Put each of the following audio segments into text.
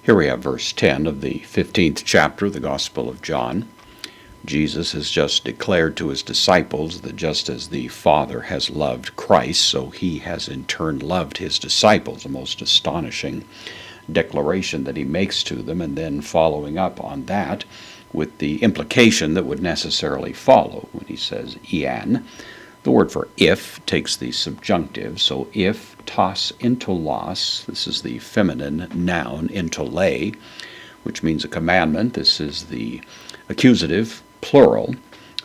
Here we have verse 10 of the 15th chapter of the Gospel of John. Jesus has just declared to his disciples that just as the Father has loved Christ, so he has in turn loved his disciples, a most astonishing declaration that he makes to them, and then following up on that with the implication that would necessarily follow when he says ian. The word for if takes the subjunctive, so if tas intolos, this is the feminine noun intole, which means a commandment. This is the accusative plural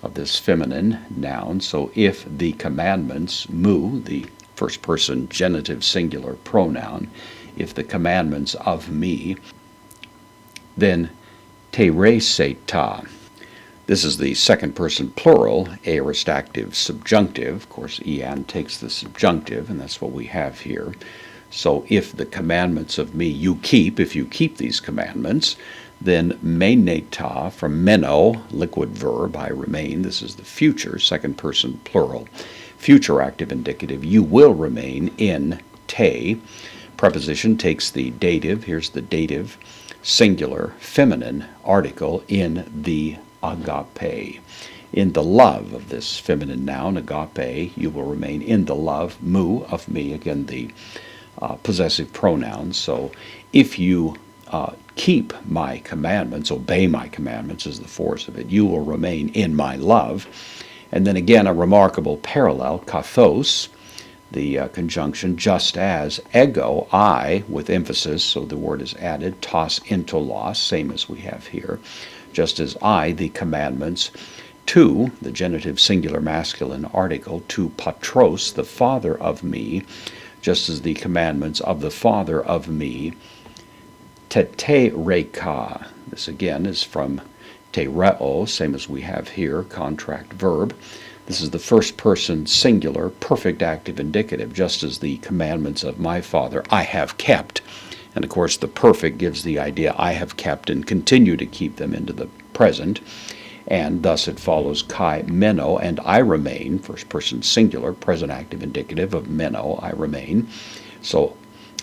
of this feminine noun. So if the commandments, mu, the first person genitive singular pronoun, if the commandments of me, then tereseta. This is the second person plural, aorist active subjunctive. Of course, ian takes the subjunctive, and that's what we have here. So if the commandments of me you keep, if you keep these commandments, then meneta, from meno, liquid verb, I remain. This is the future, second person plural. Future active indicative, you will remain in te. Preposition takes the dative, here's the dative, singular, feminine article in the agape. In the love of this feminine noun, agape, you will remain in the love, mu, of me, again the possessive pronoun. So if you keep my commandments, obey my commandments is the force of it, you will remain in my love. And then again a remarkable parallel, kathos, the conjunction just as, ego, I, with emphasis, so the word is added, tas intolos, same as we have here, just as I, the commandments, to, the genitive singular masculine article, to patros, the father of me, just as the commandments of the father of me, tetereka, this again is from tereo, same as we have here, contract verb. This is the first person singular, perfect active indicative, just as the commandments of my Father I have kept. And of course the perfect gives the idea I have kept and continue to keep them into the present. And thus it follows kai meno, and I remain, first person singular, present active indicative of meno, I remain. So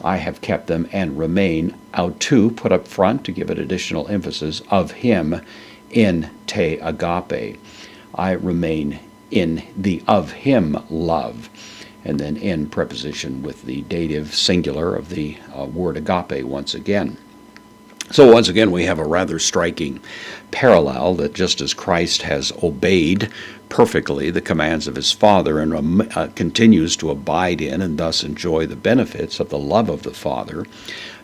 I have kept them and remain, autu, put up front to give it additional emphasis, of him in te agape. I remain in the of him love. And then in preposition with the dative singular of the word agape once again. So once again we have a rather striking parallel that just as Christ has obeyed perfectly the commands of his Father and continues to abide in and thus enjoy the benefits of the love of the Father,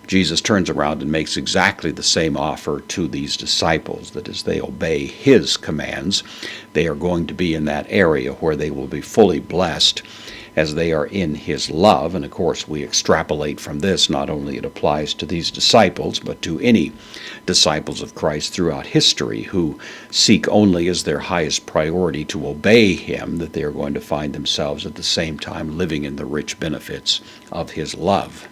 Jesus turns around and makes exactly the same offer to these disciples, that as they obey his commands, they are going to be in that area where they will be fully blessed as they are in his love. And of course we extrapolate from this, not only it applies to these disciples, but to any disciples of Christ throughout history who seek only as their highest priority to obey him, that they are going to find themselves at the same time living in the rich benefits of his love.